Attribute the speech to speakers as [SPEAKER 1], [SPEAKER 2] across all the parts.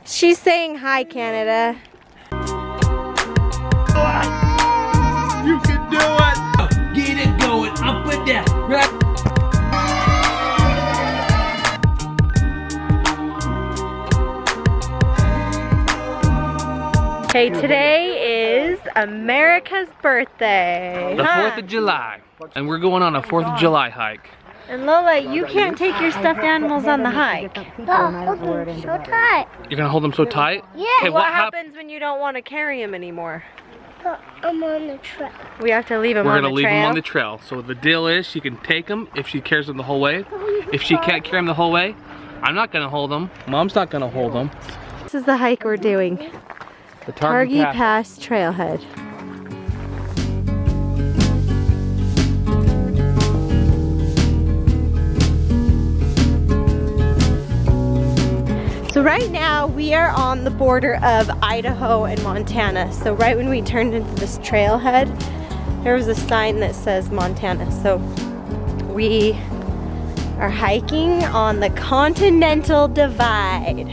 [SPEAKER 1] She's saying hi, Canada.
[SPEAKER 2] You can do it! Get it going, up and down. Right.
[SPEAKER 1] Okay, today is America's birthday.
[SPEAKER 2] The 4th of July. And we're going on a 4th of July hike.
[SPEAKER 1] And Lola, you can't take your stuffed animals on the hike.
[SPEAKER 3] So tight.
[SPEAKER 2] You're gonna hold them so tight?
[SPEAKER 3] Yeah.
[SPEAKER 2] Okay,
[SPEAKER 1] What happens when you don't want to carry them anymore?
[SPEAKER 3] I'm on the trail.
[SPEAKER 1] We have to leave them
[SPEAKER 2] We're
[SPEAKER 1] on the
[SPEAKER 2] gonna leave
[SPEAKER 1] trail.
[SPEAKER 2] them on the trail. So the deal is she can take them if she carries them the whole way. If she can't carry them the whole way, I'm not gonna hold them. Mom's not gonna hold them.
[SPEAKER 1] This is the hike we're doing.
[SPEAKER 2] The
[SPEAKER 1] Targhee Pass Trailhead. So right now we are on the border of Idaho and Montana. So right when we turned into this trailhead, there was a sign that says Montana. So we are hiking on the Continental Divide.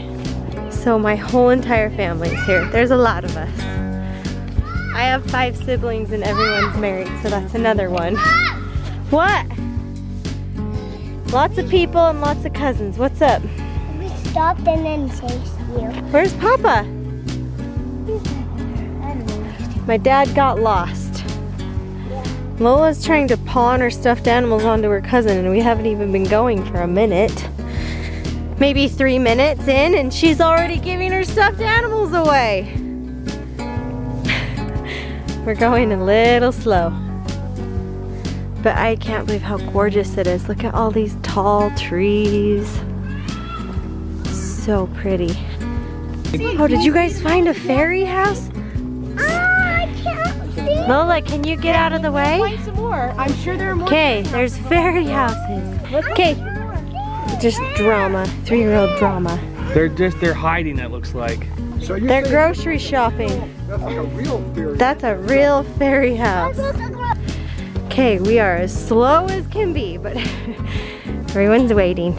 [SPEAKER 1] So my whole entire family is here. There's a lot of us. I have 5 siblings and everyone's married, so that's another one. What? Lots of people and lots of cousins. What's up?
[SPEAKER 3] We stopped and then chased you.
[SPEAKER 1] Where's Papa? My dad got lost. Lola's trying to pawn her stuffed animals onto her cousin and we haven't even been going for a minute. Maybe 3 minutes in and she's already giving her stuffed animals away. We're going a little slow. But I can't believe how gorgeous it is. Look at all these tall trees. So pretty. Oh, did you guys find a fairy house?
[SPEAKER 3] I can't see.
[SPEAKER 1] Lola, can you get out of the way?
[SPEAKER 4] Find some more. I'm sure there are more.
[SPEAKER 1] Okay, there's fairy houses. Okay, just drama, 3-year-old drama.
[SPEAKER 2] They're hiding, it looks like.
[SPEAKER 5] So you're
[SPEAKER 1] They're
[SPEAKER 5] saying
[SPEAKER 1] grocery shopping.
[SPEAKER 5] that's like a real fairy.
[SPEAKER 1] That's a real fairy house. Okay, we are as slow as can be, but everyone's waiting.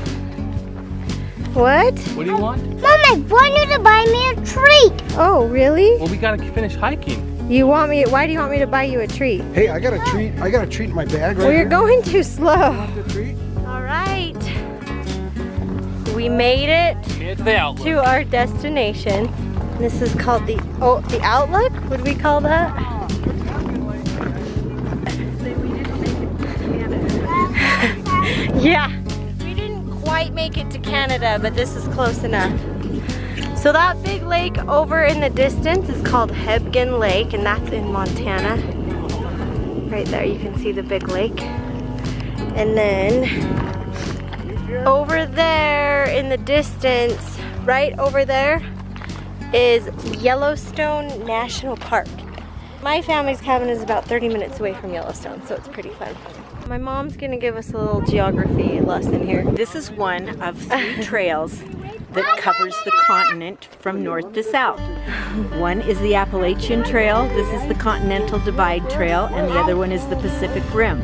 [SPEAKER 1] What?
[SPEAKER 2] What do you want?
[SPEAKER 3] Mom, I want you to buy me a treat.
[SPEAKER 1] Oh, really?
[SPEAKER 2] Well, we gotta finish hiking.
[SPEAKER 1] You want me? Why do you want me to buy you a treat?
[SPEAKER 5] Hey, I got a treat. I got a treat in my bag right
[SPEAKER 1] Well, you're
[SPEAKER 5] here.
[SPEAKER 1] going too slow.
[SPEAKER 5] Want the treat?
[SPEAKER 1] All right. We made it
[SPEAKER 2] It's the outlook.
[SPEAKER 1] to our destination. This is called the Outlook? Would we call that? Yeah. We didn't quite make it to Canada, but this is close enough. So that big lake over in the distance is called Hebgen Lake, and that's in Montana. Right there, you can see the big lake. And then over there in the distance, right over there, is Yellowstone National Park. My family's cabin is about 30 minutes away from Yellowstone, so it's pretty fun. My mom's gonna give us a little geography lesson here.
[SPEAKER 4] This is one of 3 trails that covers the continent from north to south. One is the Appalachian Trail, this is the Continental Divide Trail, and the other one is the Pacific Rim.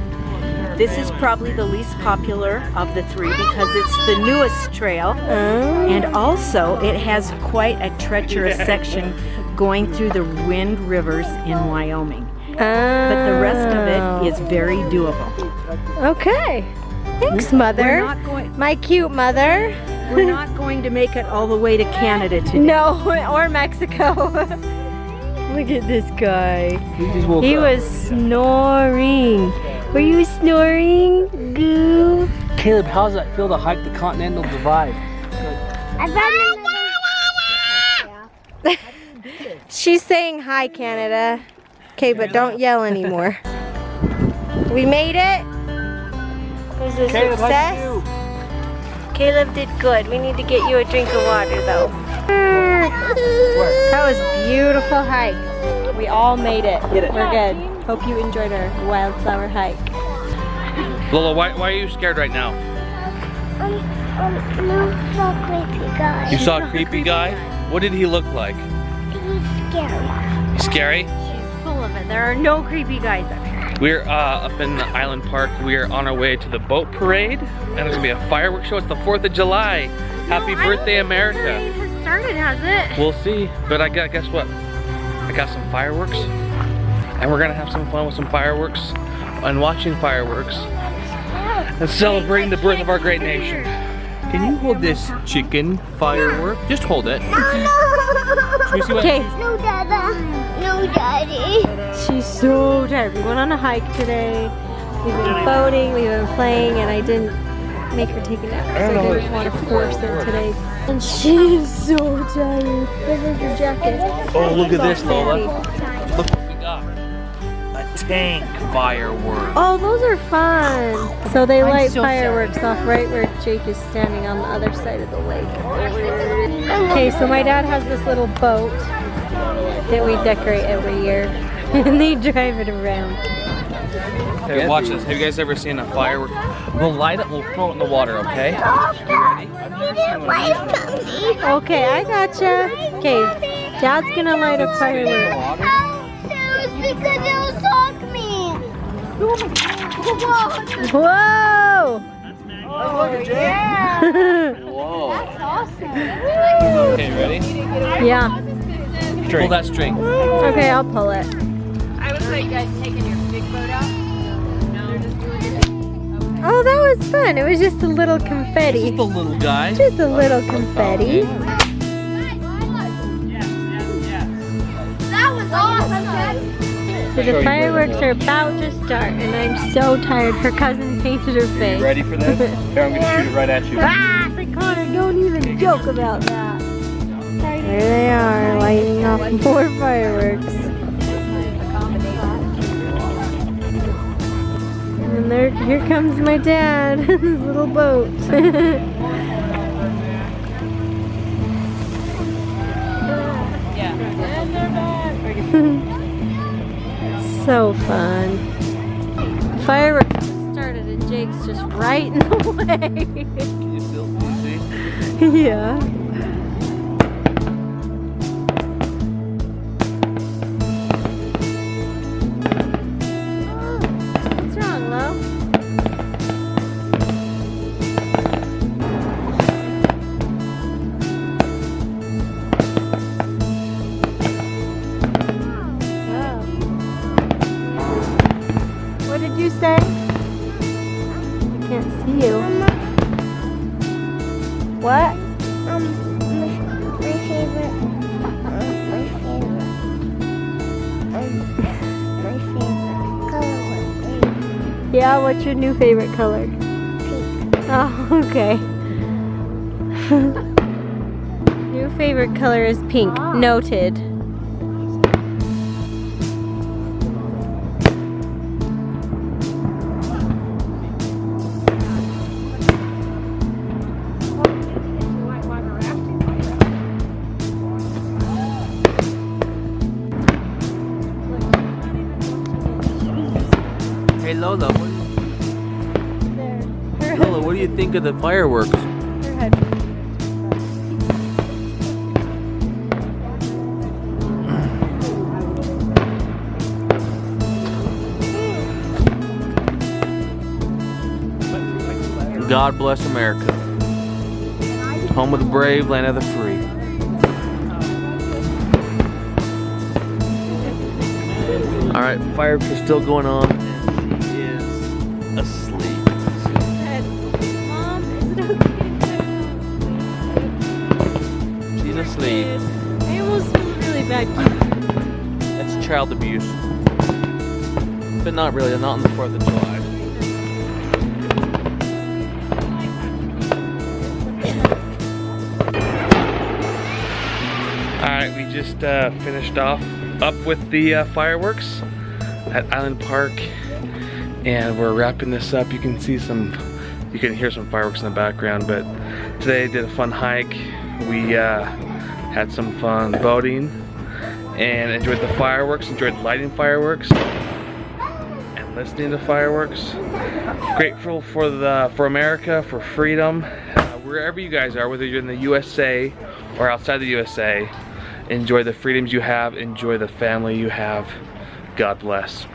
[SPEAKER 4] This is probably the least popular of the 3 because it's the newest trail, and also it has quite a treacherous section going through the Wind Rivers in Wyoming. But the rest of it is very doable.
[SPEAKER 1] Okay. Thanks, Mother. My cute mother.
[SPEAKER 4] We're not going to make it all the way to Canada today.
[SPEAKER 1] No, or Mexico. Look at this guy.
[SPEAKER 2] We just woke
[SPEAKER 1] He
[SPEAKER 2] up.
[SPEAKER 1] was snoring. Were you snoring, Goo?
[SPEAKER 2] Caleb, how does that feel to hike the Continental Divide?
[SPEAKER 1] She's saying hi, Canada. Okay, but don't yell anymore. We made it. It was a
[SPEAKER 2] Caleb, how'd
[SPEAKER 1] success.
[SPEAKER 2] you do?
[SPEAKER 1] Caleb did good. We need to get you a drink of water, though. That was a beautiful hike. We all made it. We're good. Hope you enjoyed our wildflower hike.
[SPEAKER 2] Lola, why are you scared right now?
[SPEAKER 3] No, so creepy guy.
[SPEAKER 2] You saw a creepy guy? What did he look like?
[SPEAKER 3] He's scary.
[SPEAKER 2] Scary?
[SPEAKER 1] She's full of it. There are no creepy guys up here.
[SPEAKER 2] We're up in the Island Park. We are on our way to the boat parade, and there's gonna be a fireworks show. It's the 4th of July. Happy birthday, America.
[SPEAKER 1] It has started, has it?
[SPEAKER 2] We'll see, but guess what? I got some fireworks, and we're gonna have some fun with some fireworks and watching fireworks and celebrating the birth of our great nation. Can you hold this chicken firework? Just hold it. Should we see what?
[SPEAKER 1] Okay.
[SPEAKER 3] No, Dada. No, Daddy.
[SPEAKER 1] She's so tired. We went on a hike today. We've been boating, we've been playing, and I didn't make her take a nap because I didn't want to force her today. And she's so tired. Look at your jacket.
[SPEAKER 2] Oh, look at this,
[SPEAKER 1] It's
[SPEAKER 2] Lola.
[SPEAKER 1] all sandy.
[SPEAKER 2] Look what we got. A tank firework.
[SPEAKER 1] Oh, those are fun. So they light
[SPEAKER 4] so
[SPEAKER 1] fireworks off right where Jake is standing on the other side of the lake. Okay, so my dad has this little boat that we decorate every year. And they drive it around.
[SPEAKER 2] Hey, watch this. Have you guys ever seen a firework? We'll light it, we'll throw it in the water, okay?
[SPEAKER 1] Okay, I gotcha. Okay, Dad's gonna light a firework.
[SPEAKER 3] Because it'll shock me.
[SPEAKER 1] Whoa!
[SPEAKER 2] Whoa. Okay, ready?
[SPEAKER 1] Yeah.
[SPEAKER 2] Pull that string.
[SPEAKER 1] Okay, I'll pull it. Oh, that was fun. It was just a little confetti.
[SPEAKER 2] The little guy.
[SPEAKER 1] Just a little confetti.
[SPEAKER 3] That was awesome.
[SPEAKER 1] So the fireworks are about to start, and I'm so tired. Her cousin painted her face.
[SPEAKER 2] Ready for this? Here, I'm gonna shoot it right at you.
[SPEAKER 1] Ah, I said, Connor, don't even joke about that. There they are, lighting off more fireworks. And there, here comes my dad, his little boat. So fun. Fireworks just started and Jake's just right in the way.
[SPEAKER 2] Can you still see?
[SPEAKER 1] Yeah. What's wrong, Lo? What did you say? I can't see you. What?
[SPEAKER 3] My favorite color was green.
[SPEAKER 1] Yeah, what's your new favorite color?
[SPEAKER 3] Pink.
[SPEAKER 1] Oh, okay. New favorite color is pink. Noted.
[SPEAKER 2] Hey Lola,
[SPEAKER 1] There.
[SPEAKER 2] Lola, what do you think of the fireworks?
[SPEAKER 1] Her head.
[SPEAKER 2] God bless America. Home of the brave, land of the free. Alright, fireworks are still going on. And she is asleep.
[SPEAKER 1] Mom, is it okay?
[SPEAKER 2] She's asleep.
[SPEAKER 1] I almost feel really bad.
[SPEAKER 2] That's child abuse. But not really, not on the 4th of July. Alright, we just finished up with the fireworks at Island Park, and we're wrapping this up. You can hear some fireworks in the background, but today did a fun hike. We had some fun boating and enjoyed the fireworks, enjoyed lighting fireworks and listening to fireworks. Grateful for America, for freedom. Wherever you guys are, whether you're in the USA or outside the USA, enjoy the freedoms you have, enjoy the family you have. God bless.